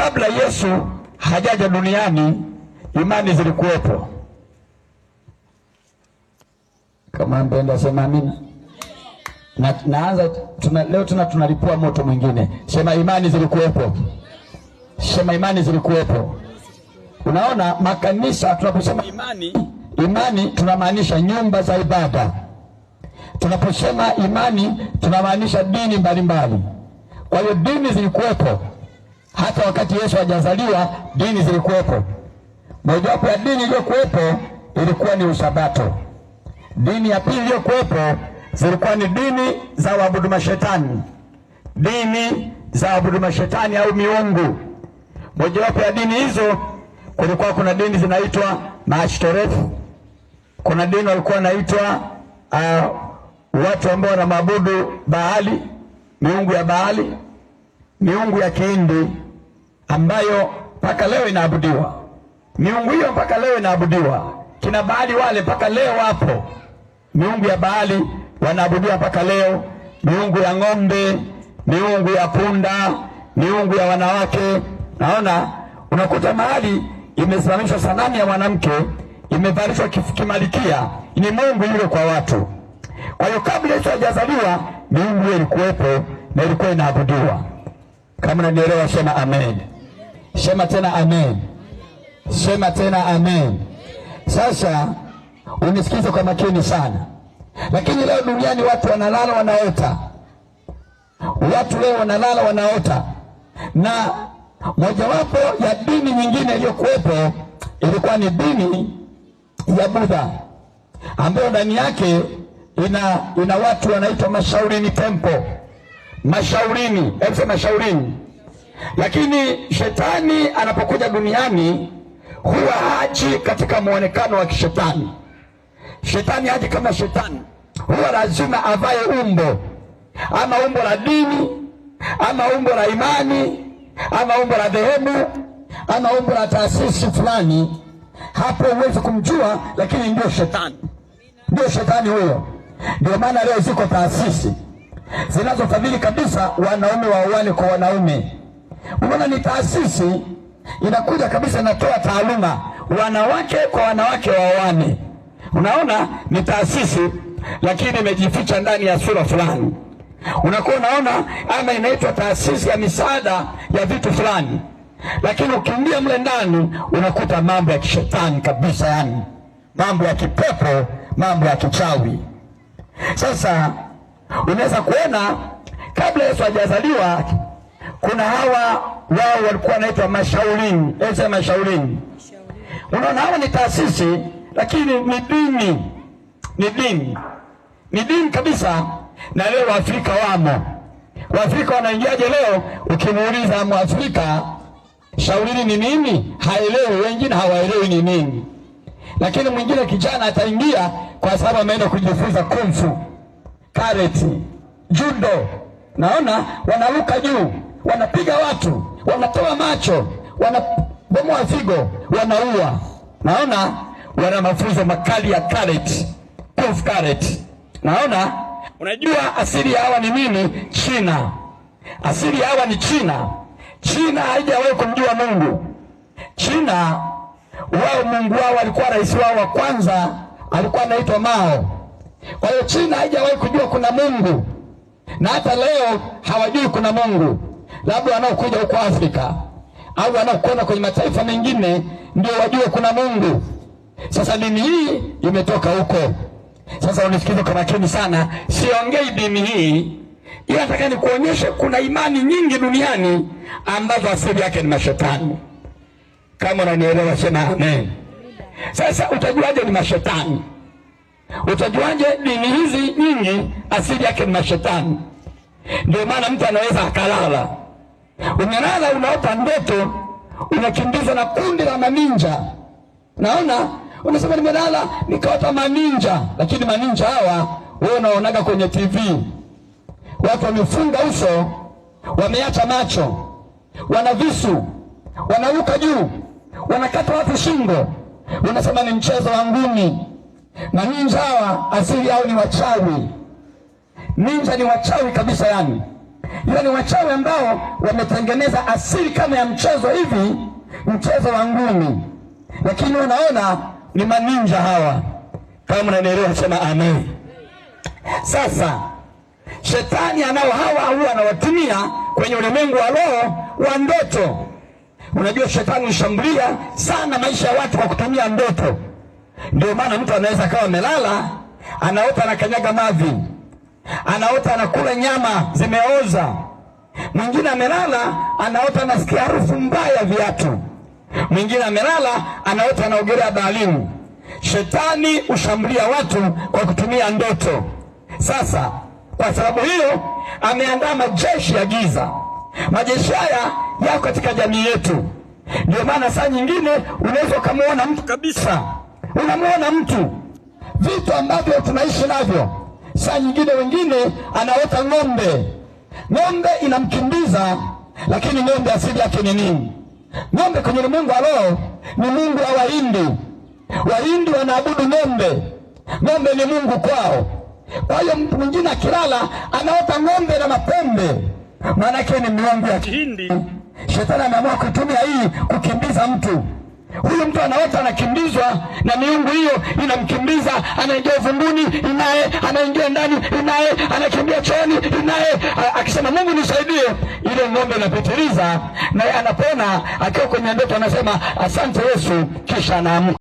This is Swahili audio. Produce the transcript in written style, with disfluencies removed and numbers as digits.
kabla Yesu hajaja duniani imani zilikuwepo. Kama mpenda sema amina. Naanza leo tunalipua moto mwingine. Sema imani zilikuwepo. Sema imani zilikuwepo. Unaona makanisa tunaposema imani tunamaanisha nyumba za ibada. Tunaposema imani tunamaanisha dini mbalimbali. Kwa hiyo dini zilikuwepo. Hata wakati Yesu hajazaliwa dini zilikuwepo. Mojawapo ya dini iliyokuwepo ilikuwa ni Usabato. Dini ya pili iliyokuwepo zilikuwa ni dini za waabudu mashetani. Dini za waabudu mashetani au miungu. Mojawapo ya dini hizo kulikuwa kuna dini zinaitwa Maashtorefu. Kuna dini walikuwa wanaitwa watu ambao wanaabudu Baali, miungu ya Baali, miungu ya Kihindi ambayo mpaka leo inaabudiwa. Miungu hiyo mpaka leo inaabudiwa. Kina Baali wale mpaka leo wapo. Miungu ya Baali wanaabudiwa mpaka leo. Miungu ya ng'ombe, miungu ya punda, miungu ya wanawake. Naona unakuta mahali imesimamishwa sanamu ya mwanamke, imevalishwa kimalikia, ni mungu yule kwa watu. Kwa hiyo kabla Yesu hajazaliwa miungu hiyo ilikuwepo na ilikuwa inaabudiwa. Kama unanielewa sema amen. Sema tena amen. Sema tena amen. Sasa unisikize kwa makini sana. Lakini leo duniani watu wanalala wanaota. Watu leo wanalala wanaota. Na mojawapo ya dini nyingine iliyokuwepo ilikuwa ni dini ya Buddha, ambayo ndani yake ina watu wanaitwa Mashaurini temple. Mashaurini, hebu Mashaurini. Lakini shetani anapokuja duniani huwa haji katika muonekano wa kishetani. Shetani haji kama shetani. Huwa lazima avae umbo. Ama umbo la dini, ama umbo la imani, ama umbo la dhehebu, ama umbo la taasisi fulani. Hapo huwezi kumjua, lakini ndio shetani. Ndio shetani huyo. Ndio maana leo ziko taasisi zinazofadhili kabisa wanaume waoane kwa wanaume. Unaona ni taasisi inakuja kabisa inatoa taaluma wanawake kwa wanawake waoane. Unaona ni taasisi lakini imejificha ndani ya sura fulani. Unakuwa unaona ama inaitwa taasisi ya misaada ya vitu fulani. Lakini ukiingia mle ndani unakuta mambo ya kishetani kabisa, yani mambo ya kipepo, mambo ya kichawi. Sasa unaweza kuona kabla Yesu hajazaliwa kuna hawa wao walikuwa wanaitwa Mashaurini. Ese Mashaurini. Unaona hawa ni taasisi lakini ni dini. Ni dini. Ni dini kabisa. Na leo Waafrika wamo. Waafrika wanaingiaje leo? Ukimuuliza Mwafrika Shaurini ni nini? Haelewi, wengine hawaelewi ni nini. Lakini mwingine kijana ataingia kwa sababu ameenda kujifunza kung fu, karate, judo. Naona wanaruka juu, wanapiga watu, wanatoa macho, wanabomoa figo, wanaua. Naona wana mafunzo makali ya karate, kung fu karate. Naona unajua asili ya hawa ni nini? China. Asili ya hawa ni China. China haijawahi kumjua Mungu. China wao Mungu wao alikuwa rais wao wa kwanza alikuwa anaitwa Mao. Kwa hiyo China haijawahi kujua kuna Mungu. Na hata leo hawajui kuna Mungu. Labda wanaokuja huko Afrika au wanaokwenda kwenye mataifa mengine ndio wajue kuna Mungu. Sasa dini hii imetoka huko. Sasa unisikize kwa makini sana. Siongei dini hii, ila nataka nikuonyeshe kuna imani nyingi duniani ambazo asili yake ni mashetani. Kama unanielewa sema amen. Sasa utajuaje ni mashetani? Utajuaje dini hizi nyingi asili yake ni mashetani? Ndio maana mtu anaweza akalala. Umelala unaota ndoto, unakimbizwa na kundi la maninja. Naona unasema nimelala nikaota maninja, lakini maninja hawa wewe unaonaga kwenye TV. Watu wamefunga uso, wameacha macho, wana visu, wanaruka juu, wanakata watu shingo. Unasema ni mchezo wa ngumi. Na ninja hawa asili yao ni wachawi. Ninja ni wachawi kabisa yani. Ila ni wachawi ambao wametengeneza asili kama ya mchezo hivi, mchezo wa ngumi, lakini unaona ni maninja hawa. Kama mnanielewa sema amen. Sasa shetani anao hawa huwa anawatumia kwenye ulimwengu wa roho wa ndoto. Unajua shetani hushambulia sana maisha ya watu kwa kutumia ndoto. Ndio maana mtu anaweza kawa amelala, anaota anakanyaga mavi, anaota anakula nyama zimeoza. Mwingine amelala anaota anasikia harufu mbaya ya viatu. Mwingine amelala anaota anaogelea baharini. Shetani hushambulia watu kwa kutumia ndoto. Sasa kwa sababu hiyo ameandaa majeshi ya giza. Majeshi haya yako katika jamii yetu. Ndio maana saa nyingine unaweza ukamwona mtu kabisa, unamwona mtu vitu ambavyo tunaishi navyo. Saa nyingine wengine anaota ng'ombe, ng'ombe inamkimbiza, lakini ng'ombe asili yake ni nini? Ng'ombe kwenye ulimwengu wa roho ni mungu wa Wahindi. Wahindi wanaabudu ng'ombe, ng'ombe ni mungu kwao. Kwa hiyo mtu mwingine akilala anaota ng'ombe na mapembe, maana yake ni miungu ya Kihindi. Shetani ameamua kutumia hii kukimbiza mtu. Huyu mtu anaota anakimbizwa na miungu hiyo inamkimbiza, anaingia uvunguni inaye, anaingia ndani inaye, anakimbia chooni inaye, akisema Mungu nisaidie, ile ng'ombe inapitiliza, naye anapona. Akiwa kwenye ndoto anasema asante Yesu, kisha anaamka.